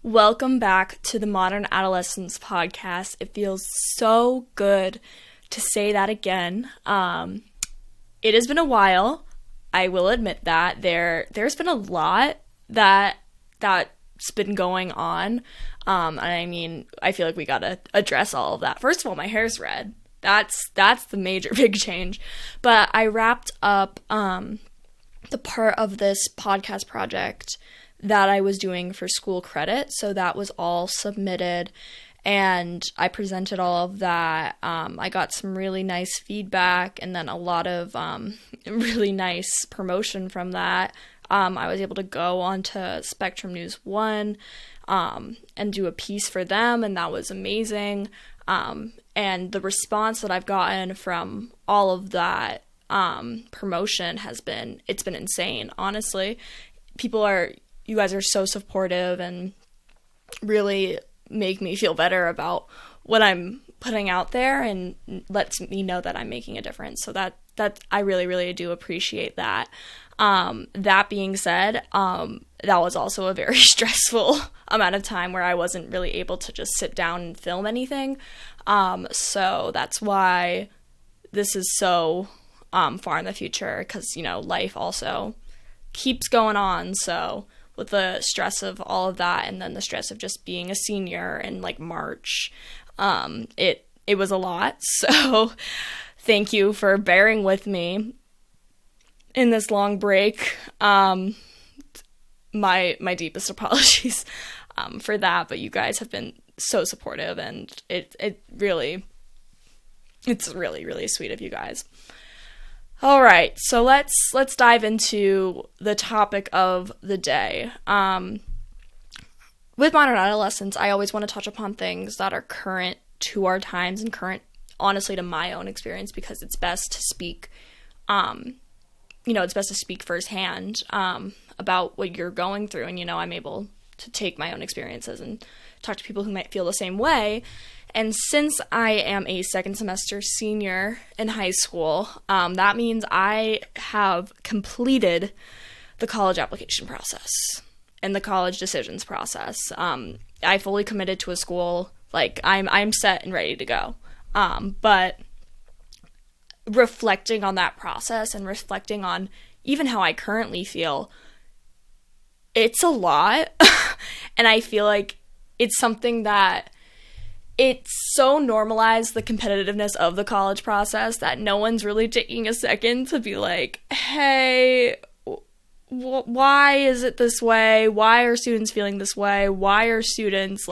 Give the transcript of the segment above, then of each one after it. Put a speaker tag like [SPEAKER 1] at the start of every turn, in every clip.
[SPEAKER 1] Welcome back to the Modern Adolescence podcast. It feels so good to say that again. It has been a while. I will admit that. There's been a lot that's been going on. And I mean, I feel like we gotta address all of that. First of all, my hair's red. That's the major big change. But I wrapped up the part of this podcast project that I was doing for school credit. So that was all submitted and I presented all of that. I got some really nice feedback and then a lot of really nice promotion from that. I was able to go onto Spectrum News 1 and do a piece for them, and that was amazing. And the response that I've gotten from all of that promotion it's been insane, honestly. You guys are so supportive and really make me feel better about what I'm putting out there and lets me know that I'm making a difference. So that I really, really do appreciate that. That being said, that was also a very stressful amount of time where I wasn't really able to just sit down and film anything. So that's why this is so far in the future, because, life also keeps going on. So with the stress of all of that and then the stress of just being a senior in March, it was a lot. So thank you for bearing with me in this long break. My deepest apologies for that, but you guys have been so supportive and it's really, really sweet of you guys. All right, so let's dive into the topic of the day. With Modern Adolescence, I always want to touch upon things that are current to our times and current, honestly, to my own experience, because it's best to speak, it's best to speak firsthand about what you're going through, and I'm able to take my own experiences and talk to people who might feel the same way. And since I am a second semester senior in high school, that means I have completed the college application process and the college decisions process. I fully committed to a school. I'm set and ready to go. But reflecting on that process and reflecting on even how I currently feel, it's a lot. And I feel like it's something that it's so normalized, the competitiveness of the college process, that no one's really taking a second to be like, hey, why is it this way? Why are students feeling this way? Why are students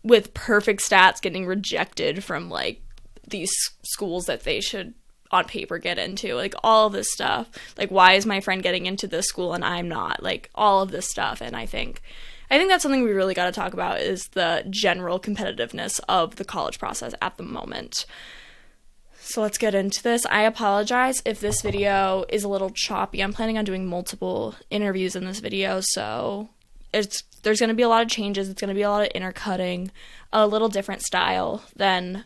[SPEAKER 1] with perfect stats getting rejected from these schools that they should on paper get into? All of this stuff. Why is my friend getting into this school and I'm not? All of this stuff. And I think that's something we really got to talk about, is the general competitiveness of the college process at the moment. So let's get into this. I apologize if this video is a little choppy. I'm planning on doing multiple interviews in this video, so there's going to be a lot of changes. It's going to be a lot of intercutting, a little different style than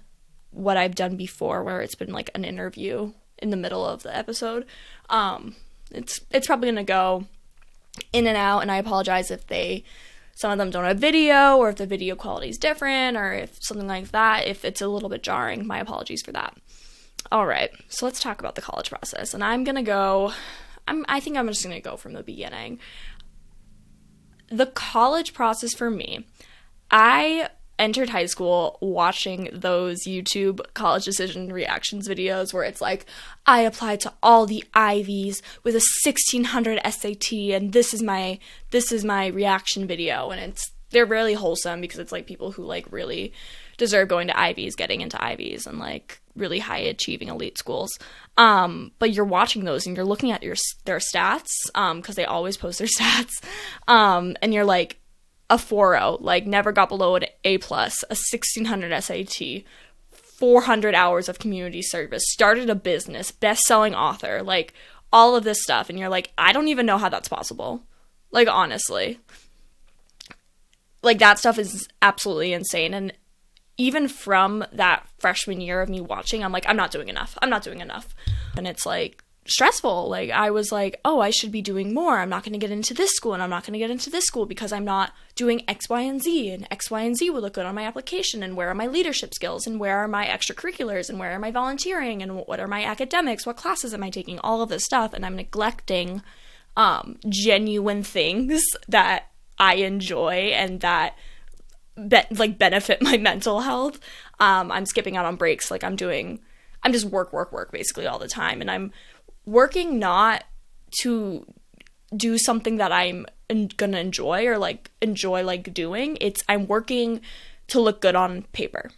[SPEAKER 1] what I've done before, where it's been an interview in the middle of the episode. It's probably going to go in and out, and I apologize if some of them don't have video, or if the video quality is different, or if something like that, if it's a little bit jarring. My apologies for that. All right, so let's talk about the college process, and I think I'm just going to go from the beginning. The college process for me, I entered high school watching those YouTube college decision reactions videos where it's I applied to all the Ivies with a 1600 SAT, and this is my reaction video, and they're really wholesome because it's people who really deserve going to Ivies, getting into Ivies, and really high achieving elite schools. But you're watching those and you're looking at their stats, because they always post their stats, and you're a 4.0, never got below an A+, a 1600 SAT, 400 hours of community service, started a business, best-selling author, all of this stuff. And you're I don't even know how that's possible. Honestly. That stuff is absolutely insane. And even from that freshman year of me watching, I'm I'm not doing enough. And it's stressful. Like, I was like, oh, I should be doing more. I'm not going to get into this school, and I'm not going to get into this school because I'm not doing X, Y, and Z, and X, Y, and Z would look good on my application, and where are my leadership skills, and where are my extracurriculars, and where are my volunteering, and what are my academics, what classes am I taking, all of this stuff, and I'm neglecting genuine things that I enjoy and that benefit my mental health. I'm skipping out on breaks. Like, I'm just work basically all the time, and I'm working not to do something that I'm gonna enjoy or enjoy doing. I'm working to look good on paper,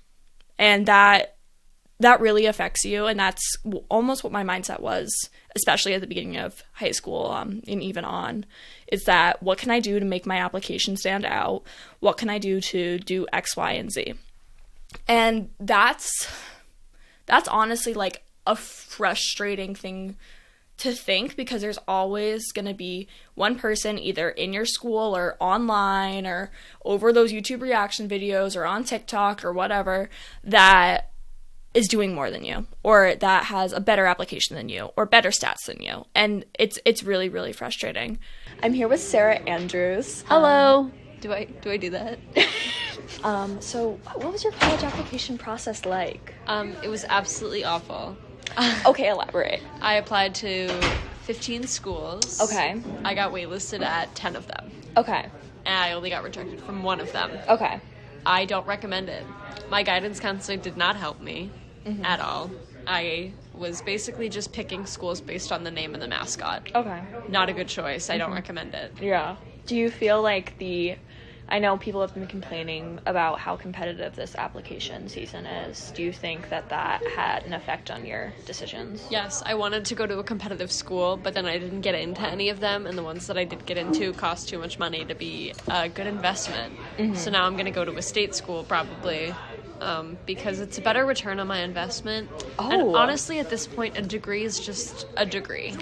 [SPEAKER 1] and that really affects you. And that's almost what my mindset was, especially at the beginning of high school, and even on, is that what can I do to make my application stand out? What can I do to do X, Y, and Z? And that's honestly a frustrating thing to think, because there's always going to be one person either in your school or online or over those YouTube reaction videos or on TikTok or whatever that is doing more than you, or that has a better application than you, or better stats than you. And it's really, really frustrating. I'm here with Sarah Andrews.
[SPEAKER 2] Hello. Do I do that?
[SPEAKER 1] So what was your college application process like?
[SPEAKER 2] It was absolutely awful.
[SPEAKER 1] Okay, elaborate.
[SPEAKER 2] I applied to 15 schools.
[SPEAKER 1] Okay.
[SPEAKER 2] I got waitlisted at 10 of them.
[SPEAKER 1] Okay.
[SPEAKER 2] And I only got rejected from one of them.
[SPEAKER 1] Okay.
[SPEAKER 2] I don't recommend it. My guidance counselor did not help me at all. I was basically just picking schools based on the name and the mascot.
[SPEAKER 1] Okay.
[SPEAKER 2] Not a good choice. I don't recommend it.
[SPEAKER 1] Yeah. Do you feel like I know people have been complaining about how competitive this application season is. Do you think that had an effect on your decisions?
[SPEAKER 2] Yes, I wanted to go to a competitive school, but then I didn't get into any of them, and the ones that I did get into cost too much money to be a good investment. So now I'm going to go to a state school probably, because it's a better return on my investment.
[SPEAKER 1] Oh.
[SPEAKER 2] And honestly, at this point, a degree is just a degree.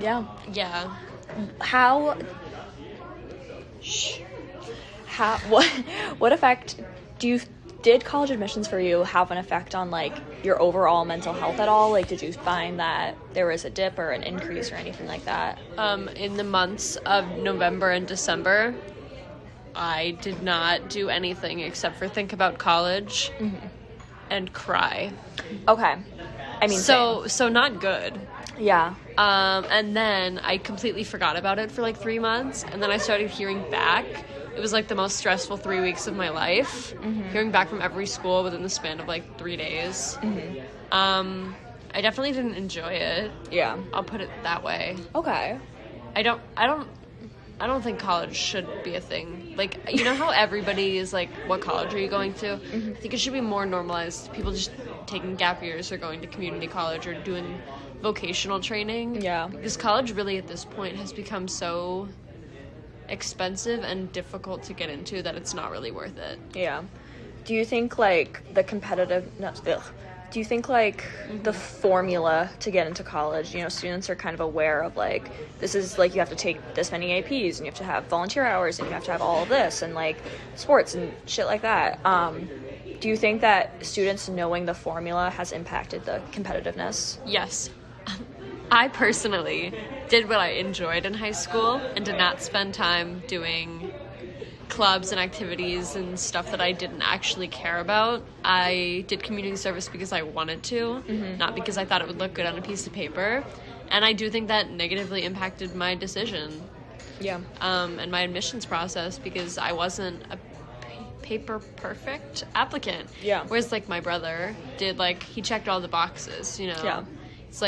[SPEAKER 1] Yeah.
[SPEAKER 2] Yeah.
[SPEAKER 1] What effect did college admissions for you have an effect on your overall mental health at all? Did you find that there was a dip or an increase or anything like that?
[SPEAKER 2] In the months of November and December, I did not do anything except for think about college and cry.
[SPEAKER 1] Okay. I mean,
[SPEAKER 2] so not good.
[SPEAKER 1] Yeah.
[SPEAKER 2] And then I completely forgot about it for 3 months, and then I started hearing back. It was the most stressful 3 weeks of my life, hearing back from every school within the span of 3 days. I definitely didn't enjoy it.
[SPEAKER 1] Yeah.
[SPEAKER 2] I'll put it that way.
[SPEAKER 1] Okay.
[SPEAKER 2] I don't think college should be a thing. You know how everybody is what college are you going to? I think it should be more normalized. People just taking gap years or going to community college or doing vocational training.
[SPEAKER 1] Yeah.
[SPEAKER 2] Because college really at this point has become so expensive and difficult to get into that it's not really worth it.
[SPEAKER 1] Yeah. Do you think the competitive do you think the formula to get into college, students are kind of aware of this is you have to take this many APs and you have to have volunteer hours and you have to have all of this and sports and shit like that. Do you think that students knowing the formula has impacted the competitiveness?
[SPEAKER 2] Yes. I personally did what I enjoyed in high school and did not spend time doing clubs and activities and stuff that I didn't actually care about. I did community service because I wanted to, not because I thought it would look good on a piece of paper. And I do think that negatively impacted my decision.
[SPEAKER 1] Yeah.
[SPEAKER 2] And my admissions process, because I wasn't a paper perfect applicant.
[SPEAKER 1] Yeah.
[SPEAKER 2] Whereas my brother did, he checked all the boxes,
[SPEAKER 1] Yeah.
[SPEAKER 2] It's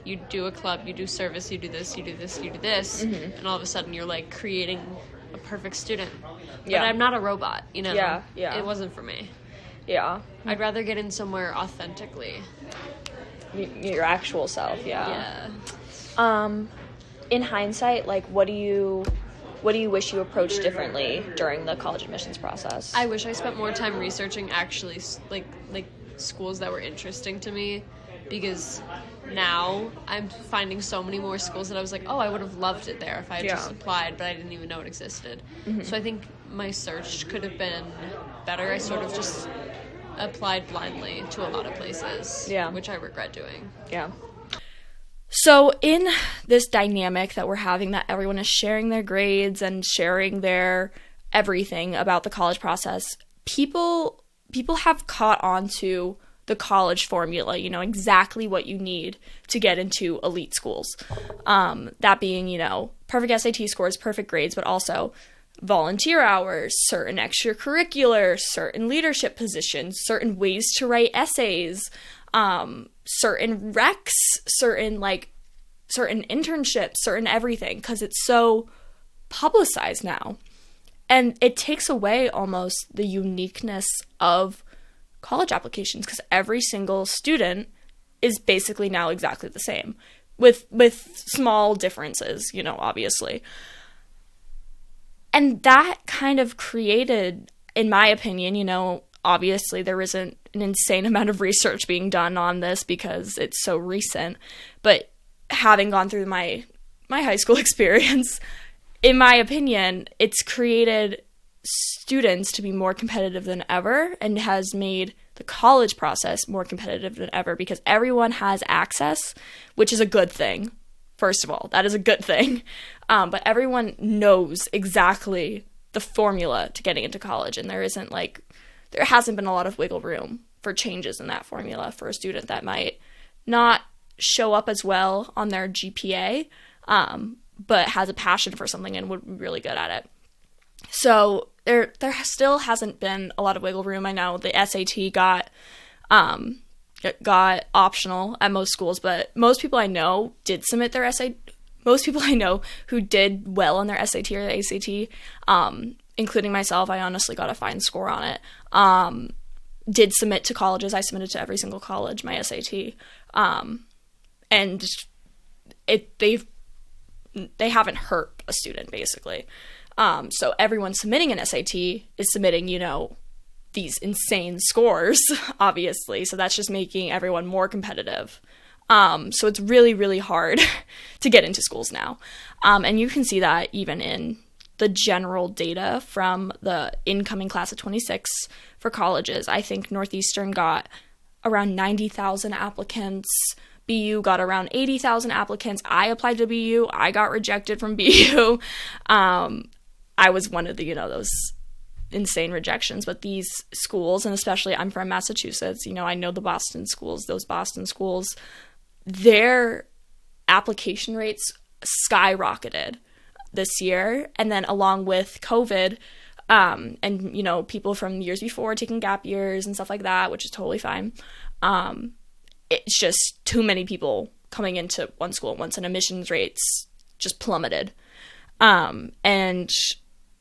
[SPEAKER 2] you do a club, you do service, you do this, you do this, you do this, and all of a sudden you're creating a perfect student. But I'm not a robot,
[SPEAKER 1] Yeah.
[SPEAKER 2] It wasn't for me.
[SPEAKER 1] Yeah.
[SPEAKER 2] I'd rather get in somewhere authentically.
[SPEAKER 1] Your actual self,
[SPEAKER 2] Yeah.
[SPEAKER 1] In hindsight, what do you wish you approached differently during the college admissions process?
[SPEAKER 2] I wish I spent more time researching actually schools that were interesting to me, because now I'm finding so many more schools that I was I would have loved it there if I had just applied, but I didn't even know it existed. So I think my search could have been better. I sort of just applied blindly to a lot of places, which I regret doing.
[SPEAKER 1] Yeah. So in this dynamic that we're having, that everyone is sharing their grades and sharing their everything about the college process, people have caught on to the college formula, you know, exactly what you need to get into elite schools. That being, you know, perfect SAT scores, perfect grades, but also volunteer hours, certain extracurricular, certain leadership positions, certain ways to write essays, certain recs, certain internships, certain everything, because it's so publicized now. And it takes away almost the uniqueness of college applications, because every single student is basically now exactly the same, with small differences, you know, obviously. And that kind of created, in my opinion, you know, obviously there isn't an insane amount of research being done on this because it's so recent, but having gone through my high school experience, in my opinion, it's created students to be more competitive than ever, and has made the college process more competitive than ever, because everyone has access, which is a good thing. First of all, that is a good thing. But everyone knows exactly the formula to getting into college, and there hasn't been a lot of wiggle room for changes in that formula for a student that might not show up as well on their GPA, but has a passion for something and would be really good at it. So there still hasn't been a lot of wiggle room. I know the SAT got optional at most schools, but most people I know did submit their SAT. Most people I know who did well on their SAT or the ACT, including myself, I honestly got a fine score on it, did submit to colleges. I submitted to every single college, my SAT. And they haven't hurt a student, basically. So everyone submitting an SAT is submitting, you know, these insane scores, obviously. So that's just making everyone more competitive. So it's really, really hard to get into schools now. And you can see that even in the general data from the incoming class of 26 for colleges. I think Northeastern got around 90,000 applicants. BU got around 80,000 applicants. I applied to BU. I got rejected from BU. I was one of the, you know, those insane rejections. But these schools, and especially I'm from Massachusetts, you know, I know the Boston schools, those Boston schools, their application rates skyrocketed this year. And then along with COVID, and, you know, people from years before taking gap years and stuff like that, which is totally fine. It's just too many people coming into one school at once, and admissions rates just plummeted. And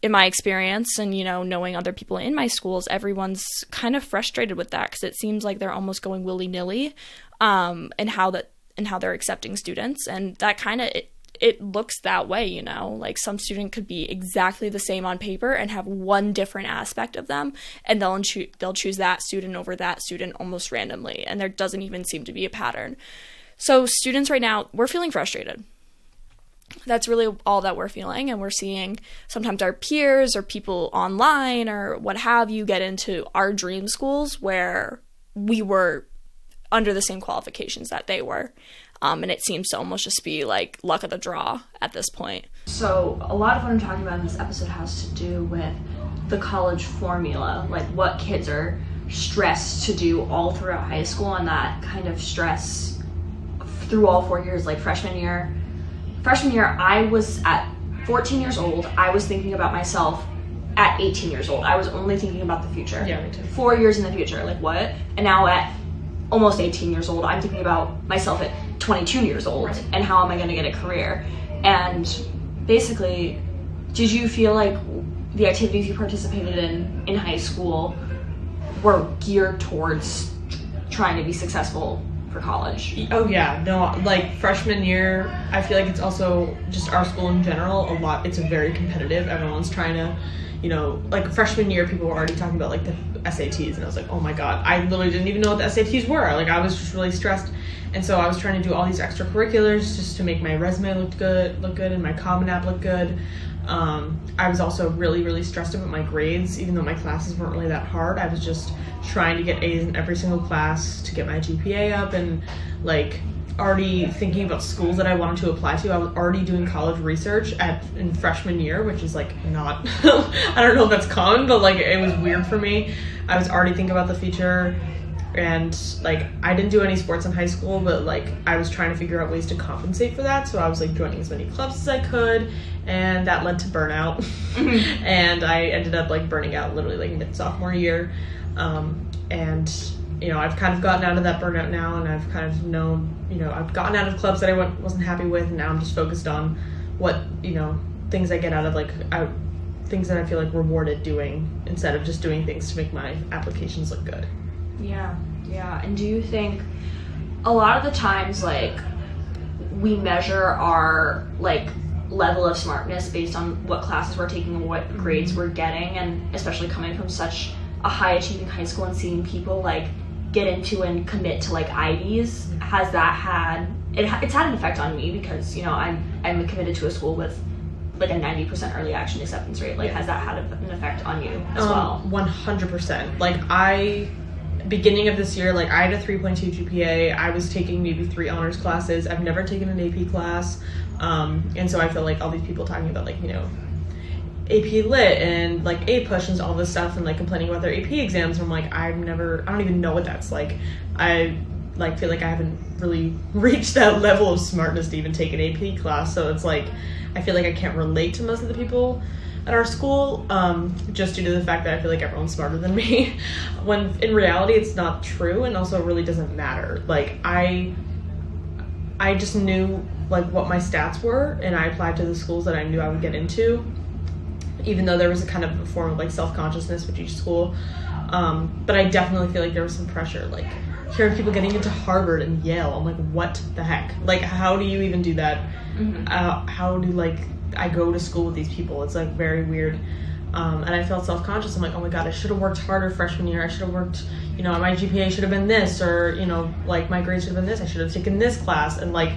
[SPEAKER 1] in my experience, and, you know, knowing other people in my schools, everyone's kind of frustrated with that, because it seems like they're almost going willy-nilly, and how they're accepting students. And that kind of, it looks that way, you know, like some student could be exactly the same on paper and have one different aspect of them, and they'll choose that student over that student almost randomly, and there doesn't even seem to be a pattern. So students right now, we're feeling frustrated. That's really all that we're feeling, and we're seeing sometimes our peers or people online or what have you get into our dream schools where we were under the same qualifications that they were. And it seems to almost just be like luck of the draw at this point. So a lot of what I'm talking about in this episode has to do with the college formula, like what kids are stressed to do all throughout high school, and that kind of stress through all 4 years. Like freshman year, I was at 14 years old. I was thinking about myself at 18 years old. I was only thinking about the future. Yeah, me too. 4 years in the future, like what? And now at almost 18 years old, I'm thinking about myself at 22 years old, right, and how am I going to get a career? And basically, did you feel like the activities you participated in high school were geared towards trying to be successful for college?
[SPEAKER 3] Oh yeah, no, like freshman year, I feel like it's also just our school in general, it's very competitive. Everyone's trying to, you know, like freshman year, people were already talking about like the SATs, and I was like, oh my god, I literally didn't even know what the SATs were. Like I was just really stressed, and so I was trying to do all these extracurriculars just to make my resume look good, and my Common App look good. I was also really, really stressed about my grades, even though my classes weren't really that hard. I was just trying to get A's in every single class to get my GPA up, and like already thinking about schools that I wanted to apply to. I was already doing college research in freshman year, which is like not, I don't know if that's common, but like it was weird for me. I was already thinking about the future, and like I didn't do any sports in high school, but like I was trying to figure out ways to compensate for that. So I was like joining as many clubs as I could, and that led to burnout. And I ended up like burning out literally like mid-sophomore year. And you know, I've kind of gotten out of that burnout now, and I've kind of known, you know, I've gotten out of clubs that I wasn't happy with, and now I'm just focused on what, you know, things I get out of, like, things that I feel like rewarded doing, instead of just doing things to make my applications look good.
[SPEAKER 1] Yeah. And do you think a lot of the times, like, we measure our, like, level of smartness based on what classes we're taking and what grades we're getting, and especially coming from such a high achieving high school and seeing people, like, get into and commit to like Ivies, has that had it's had an effect on me, because, you know, I'm committed to a school with like a 90% early action acceptance rate. Like, has that had an effect on you as well? 100%.
[SPEAKER 3] Like, beginning of this year, like, I had a 3.2 GPA. I was taking maybe 3 honors classes. I've never taken an AP class, and so I feel like all these people talking about, like, you know, AP Lit and like A Push and all this stuff, and like complaining about their AP exams, and I'm like, I don't even know what that's like. I like feel like I haven't really reached that level of smartness to even take an AP class, so it's like I feel like I can't relate to most of the people at our school, just due to the fact that I feel like everyone's smarter than me, when in reality it's not true, and also it really doesn't matter. Like, I just knew like what my stats were, and I applied to the schools that I knew I would get into, even though there was a kind of a form of like self-consciousness with each school. But I definitely feel like there was some pressure, like hearing people getting into Harvard and Yale. I'm like, what the heck? Like, how do you even do that? How do, like, I go to school with these people? It's like very weird. And I felt self-conscious. I'm like, oh my god, I should have worked harder freshman year. I should have worked, you know, my GPA should have been this, or, you know, like my grades should have been this. I should have taken this class. And like,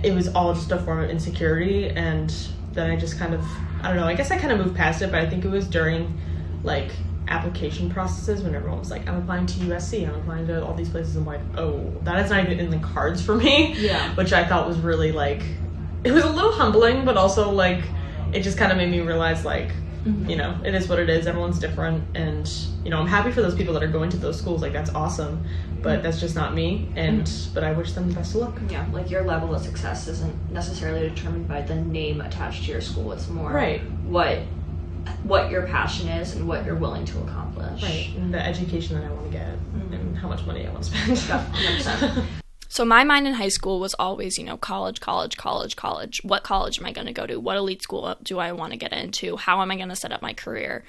[SPEAKER 3] it was all just a form of insecurity. And then I just kind of, I don't know, I guess I kind of moved past it, but I think it was during like application processes when everyone was like, I'm applying to USC, I'm applying to all these places. I'm like, oh, that is not even in the cards for me.
[SPEAKER 1] Yeah.
[SPEAKER 3] Which I thought was really like, it was a little humbling, but also like, it just kind of made me realize like, you know, it is what it is. Everyone's different. And, you know, I'm happy for those people that are going to those schools. Like, that's awesome. But that's just not me. And, but I wish them the best of luck.
[SPEAKER 1] Yeah, like your level of success isn't necessarily determined by the name attached to your school. It's more what your passion is and what you're willing to accomplish.
[SPEAKER 3] Right. And the education that I want to get and how much money I want to spend.
[SPEAKER 1] Yeah, 100%. So my mind in high school was always, you know, college. What college am I going to go to? What elite school do I want to get into? How am I going to set up my career?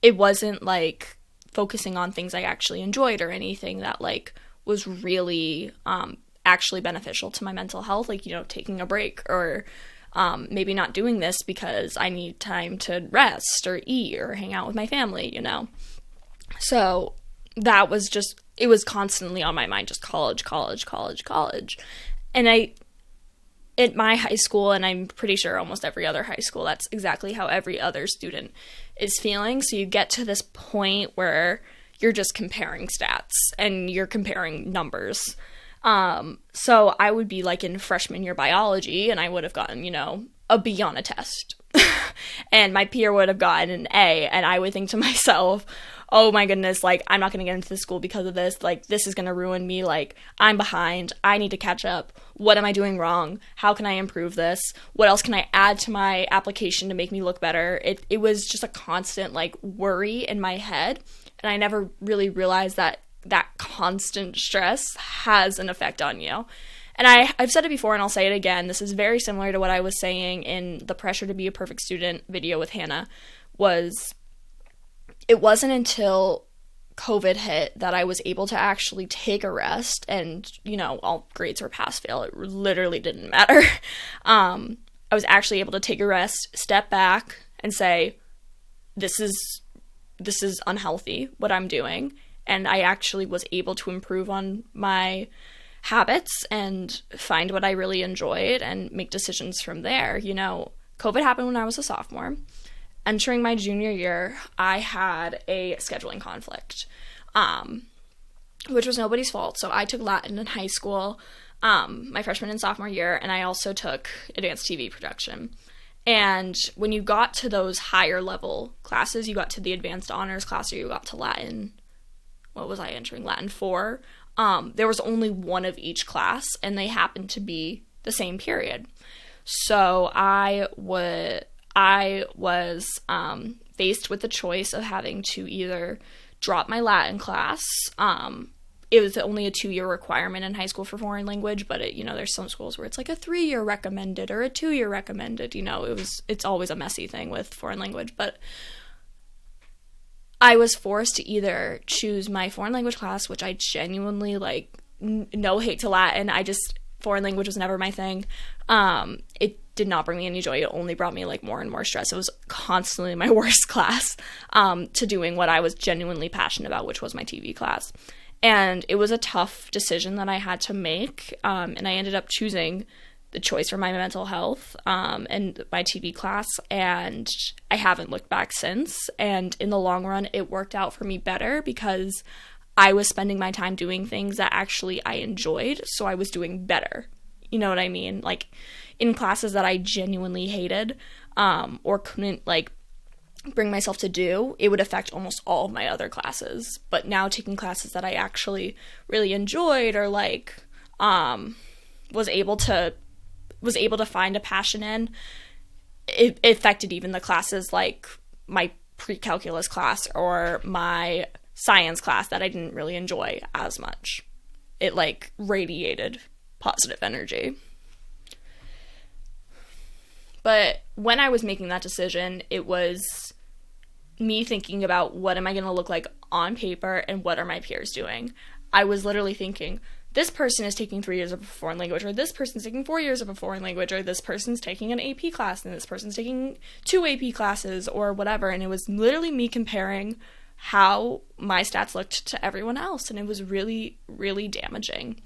[SPEAKER 1] It wasn't like focusing on things I actually enjoyed or anything that like was really actually beneficial to my mental health, like, you know, taking a break, or maybe not doing this because I need time to rest or eat or hang out with my family, you know. So that was just, it was constantly on my mind, just college. And at my high school, and I'm pretty sure almost every other high school, that's exactly how every other student is feeling. So you get to this point where you're just comparing stats and you're comparing numbers. So I would be like in freshman year biology, and I would have gotten, you know, a B on a test. And my peer would have gotten an A, and I would think to myself, oh my goodness, like, I'm not going to get into this school because of this. Like, this is going to ruin me. Like, I'm behind. I need to catch up. What am I doing wrong? How can I improve this? What else can I add to my application to make me look better? It was just a constant, like, worry in my head. And I never really realized that constant stress has an effect on you. And I've said it before, and I'll say it again. This is very similar to what I was saying in the Pressure to Be a Perfect Student video with Hannah. It wasn't until COVID hit that I was able to actually take a rest, and, you know, all grades were pass-fail. It literally didn't matter. I was actually able to take a rest, step back, and say, this is unhealthy, what I'm doing. And I actually was able to improve on my habits and find what I really enjoyed and make decisions from there. You know, COVID happened when I was a sophomore. Entering my junior year, I had a scheduling conflict, which was nobody's fault. So I took Latin in high school. my freshman and sophomore year, and I also took advanced TV production. And when you got to those higher level classes, you got to the advanced honors class, or you got to Latin, what was I entering? Latin 4. There was only one of each class, and they happened to be the same period. So I was faced with the choice of having to either drop my Latin class. It was only a 2-year requirement in high school for foreign language, but there's some schools where it's like a 3-year recommended or a 2-year recommended. It's always a messy thing with foreign language, but I was forced to either choose my foreign language class, which I genuinely no hate to Latin. Foreign language was never my thing. It did not bring me any joy. It only brought me more and more stress. It was constantly my worst class to doing what I was genuinely passionate about, which was my TV class. And it was a tough decision that I had to make. And I ended up choosing the choice for my mental health and my TV class. And I haven't looked back since. And in the long run, it worked out for me better because I was spending my time doing things that actually I enjoyed. So I was doing better. You know what I mean? In classes that I genuinely hated or couldn't bring myself to do, it would affect almost all of my other classes. But now taking classes that I actually really enjoyed or was able to find a passion in, it affected even the classes like my pre-calculus class or my science class that I didn't really enjoy as much. It radiated positive energy. But when I was making that decision, it was me thinking about what am I going to look like on paper and what are my peers doing. I was literally thinking, this person is taking 3 years of a foreign language, or this person's taking 4 years of a foreign language, or this person's taking an AP class, and this person's taking 2 AP classes, or whatever. And it was literally me comparing how my stats looked to everyone else, and it was really, really damaging.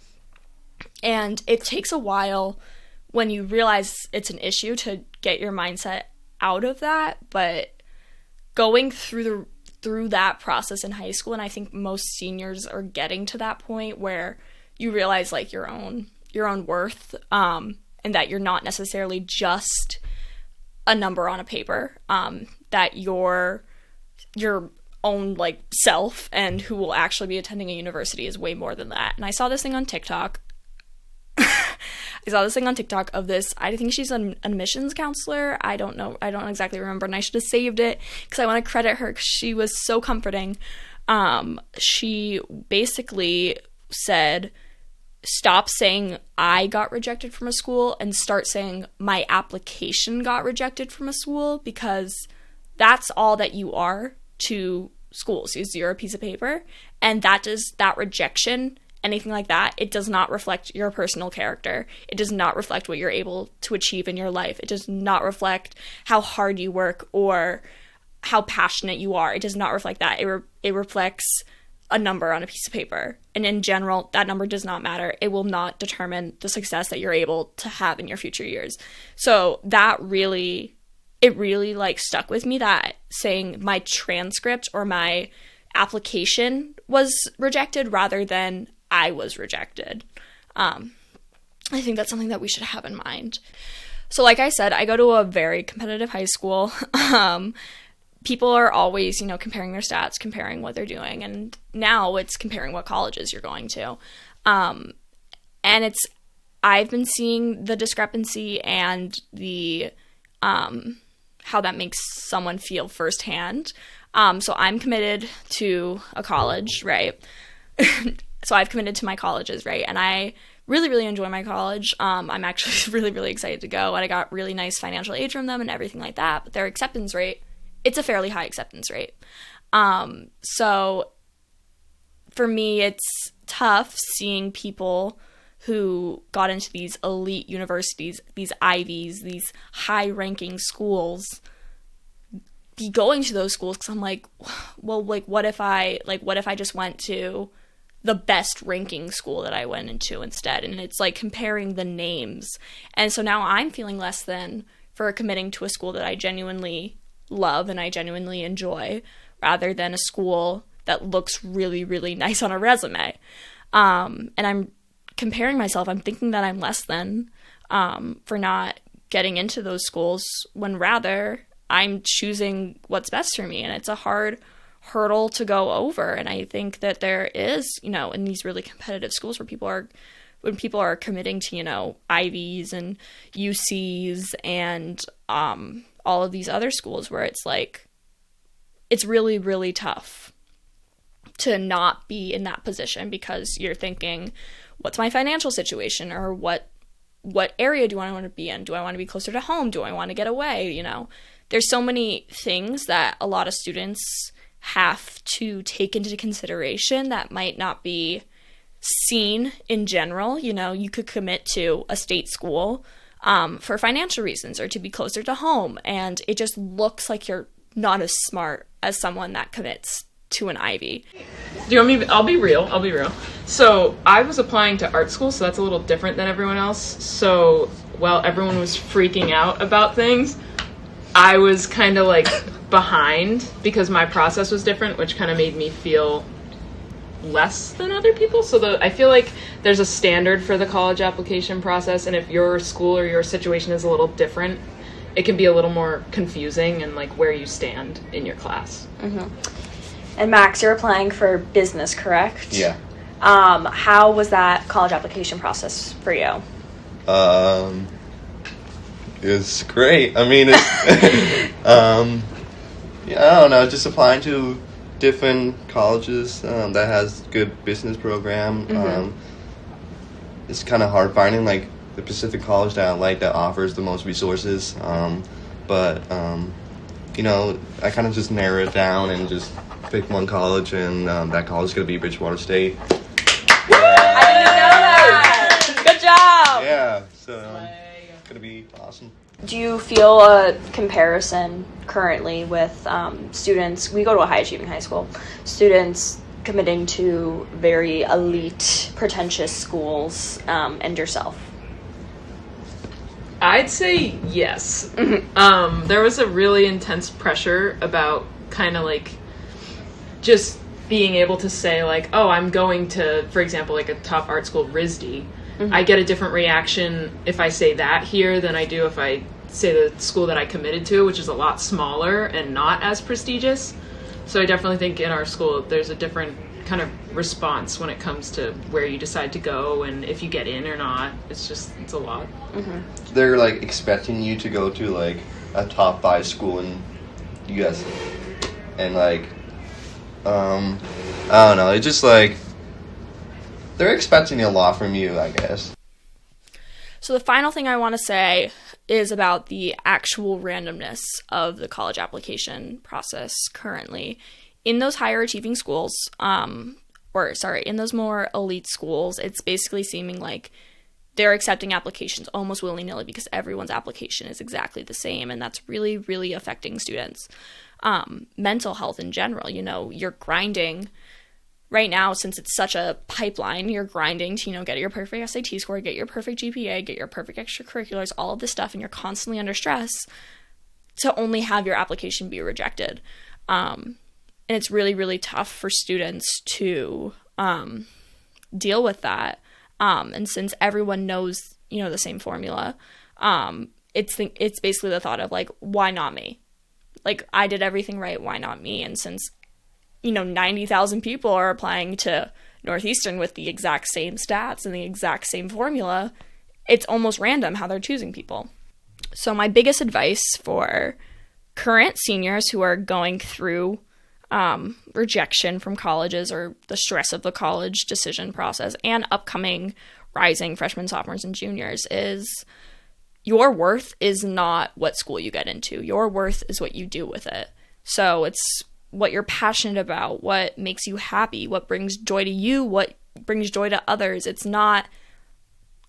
[SPEAKER 1] And it takes a while when you realize it's an issue to get your mindset out of that, but going through that process in high school, and I think most seniors are getting to that point where you realize your own worth, and that you're not necessarily just a number on a paper, that your own self and who will actually be attending a university is way more than that. And I saw this thing on TikTok. Of this, I think she's an admissions counselor. I don't exactly remember, and I should have saved it because I want to credit her because she was so comforting. She basically said, stop saying I got rejected from a school and start saying my application got rejected from a school, because that's all that you are to schools. You're a piece of paper, and that rejection, anything like that, it does not reflect your personal character. It does not reflect what you're able to achieve in your life. It does not reflect how hard you work or how passionate you are. It does not reflect that. It reflects a number on a piece of paper. And in general, that number does not matter. It will not determine the success that you're able to have in your future years. So that really stuck with me, that saying my transcript or my application was rejected rather than I was rejected. I think that's something that we should have in mind. So like I said, I go to a very competitive high school. People are always, comparing their stats, comparing what they're doing. And now it's comparing what colleges you're going to. And I've been seeing the discrepancy and the, how that makes someone feel firsthand. So I'm committed to a college, right? So I've committed to my colleges, right? And I really, really enjoy my college. I'm actually really, really excited to go. And I got really nice financial aid from them and everything like that. But their acceptance rate, it's a fairly high acceptance rate. So for me, it's tough seeing people who got into these elite universities, these Ivies, these high-ranking schools, be going to those schools, because I'm like, well, what if I just went to the best ranking school that I went into instead? And it's comparing the names. And so now I'm feeling less than for committing to a school that I genuinely love and I genuinely enjoy, rather than a school that looks really, really nice on a resume. And I'm comparing myself. I'm thinking that I'm less than for not getting into those schools, when rather I'm choosing what's best for me. And it's a hard hurdle to go over. And I think that there is, in these really competitive schools when people are committing to, Ivies and UCs and all of these other schools, where it's like, it's really, really tough to not be in that position, because you're thinking, what's my financial situation, or what area do I want to be in? Do I want to be closer to home? Do I want to get away? There's so many things that a lot of students have to take into consideration that might not be seen in general. You could commit to a state school for financial reasons, or to be closer to home, and it just looks like you're not as smart as someone that commits to an Ivy.
[SPEAKER 4] Do you want me? I'll be real. So I was applying to art school, so that's a little different than everyone else. So while everyone was freaking out about things, I was kind of like behind, because my process was different, which kind of made me feel less than other people. So I feel like there's a standard for the college application process, and if your school or your situation is a little different, it can be a little more confusing and like where you stand in your class.
[SPEAKER 5] Mm-hmm. And Max, you're applying for business, correct?
[SPEAKER 6] Yeah.
[SPEAKER 5] How was that college application process for you?
[SPEAKER 6] It's great. I mean, it's, yeah, I don't know, just applying to different colleges that has good business program.
[SPEAKER 5] Mm-hmm.
[SPEAKER 6] It's kind of hard finding like the Pacific college that I like, that offers the most resources. But I kind of just narrow it down and just pick one college, and that college is going to be Bridgewater State.
[SPEAKER 5] I didn't know that! Good job!
[SPEAKER 6] Yeah, so it's going to be awesome.
[SPEAKER 5] Do you feel a comparison currently with students? We go to a high-achieving high school. Students committing to very elite, pretentious schools, and yourself?
[SPEAKER 4] I'd say yes.
[SPEAKER 5] Mm-hmm.
[SPEAKER 4] There was a really intense pressure about kind of like just being able to say like, oh, I'm going to, for example, like a top art school, RISD.
[SPEAKER 5] Mm-hmm.
[SPEAKER 4] I get a different reaction if I say that here than I do if I say the school that I committed to, which is a lot smaller and not as prestigious. So I definitely think in our school there's a different kind of response when it comes to where you decide to go and if you get in or not. It's a lot.
[SPEAKER 5] Mm-hmm.
[SPEAKER 6] They're like expecting you to go to like a top 5 school in US, and like I don't know, it's just like they're expecting a lot from you, I guess.
[SPEAKER 1] So the final thing I want to say is about the actual randomness of the college application process currently. In those higher achieving schools, in those more elite schools, it's basically seeming like they're accepting applications almost willy-nilly because everyone's application is exactly the same, and that's really, really affecting students. Mental health in general, you're grinding right now, since it's such a pipeline, you're grinding to, get your perfect SAT score, get your perfect GPA, get your perfect extracurriculars, all of this stuff, and you're constantly under stress to only have your application be rejected. And it's really, really tough for students to deal with that. And since everyone knows, the same formula, it's basically the thought of like, why not me? Like, I did everything right, why not me? And since 90,000 people are applying to Northeastern with the exact same stats and the exact same formula, it's almost random how they're choosing people. So my biggest advice for current seniors who are going through rejection from colleges or the stress of the college decision process, and upcoming rising freshmen, sophomores, and juniors, is your worth is not what school you get into. Your worth is what you do with it. So it's what you're passionate about, what makes you happy, what brings joy to you, what brings joy to others. It's not,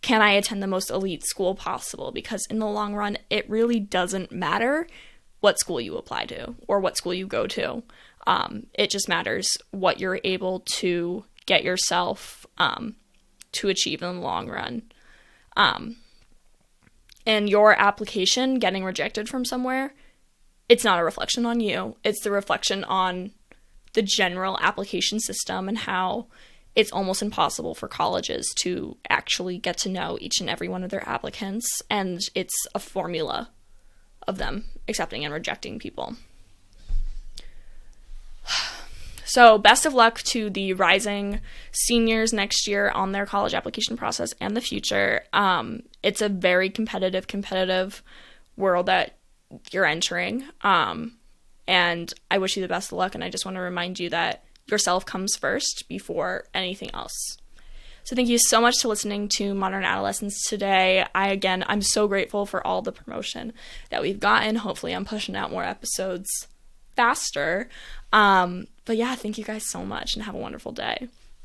[SPEAKER 1] can I attend the most elite school possible? Because in the long run, it really doesn't matter what school you apply to or what school you go to. It just matters what you're able to get yourself to achieve in the long run. And your application getting rejected from somewhere, it's not a reflection on you. It's the reflection on the general application system and how it's almost impossible for colleges to actually get to know each and every one of their applicants, and it's a formula of them accepting and rejecting people. So best of luck to the rising seniors next year on their college application process and the future. It's a very competitive world that you're entering. And I wish you the best of luck. And I just want to remind you that yourself comes first before anything else. So thank you so much for listening to Modern Adolescence today. I'm so grateful for all the promotion that we've gotten. Hopefully I'm pushing out more episodes faster. But yeah, thank you guys so much and have a wonderful day.